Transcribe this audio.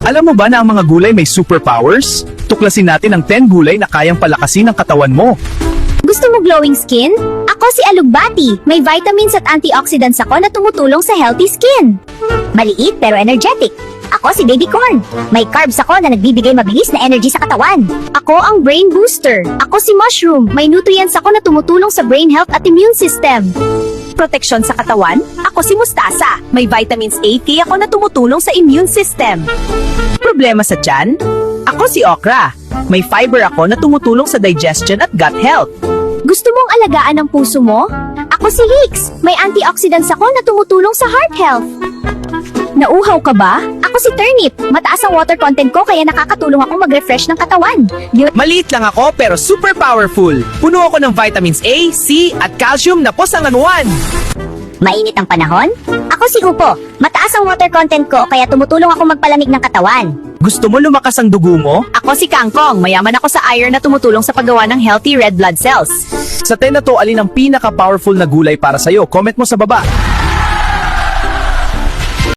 Alam mo ba na ang mga gulay may superpowers? Tuklasin natin ang 10 gulay na kayang palakasin ang katawan mo. Gusto mo glowing skin? Ako si Alugbati. May vitamins at antioxidants ako na tumutulong sa healthy skin. Maliit pero energetic. Ako si Baby Corn. May carbs ako na nagbibigay mabilis na energy sa katawan. Ako ang Brain Booster. Ako si Mushroom. May nutrients ako na tumutulong sa brain health at immune system. Proteksyon sa katawan? Ako si Mustasa. May vitamins A, K ako na tumutulong sa immune system. Problema sa tiyan? Ako si Okra. May fiber ako na tumutulong sa digestion at gut health. Gusto mong alagaan ang puso mo? Ako si Hicks. May antioxidants ako na tumutulong sa heart health. Nauhaw ka ba? Ako si Turnip. Mataas ang water content ko kaya nakakatulong ako mag-refresh ng katawan. Maliit lang ako pero super powerful. Puno ako ng vitamins A, C at calcium na posanganuan. Mainit ang panahon? Ako si Upo. Mataas ang water content ko kaya tumutulong ako magpalamig ng katawan. Gusto mo lumakas ang dugo mo? Ako si Kangkong. Mayaman ako sa iron na tumutulong sa paggawa ng healthy red blood cells. Sa 10 na to, alin ang pinaka-powerful na gulay para sa'yo? Comment mo sa baba.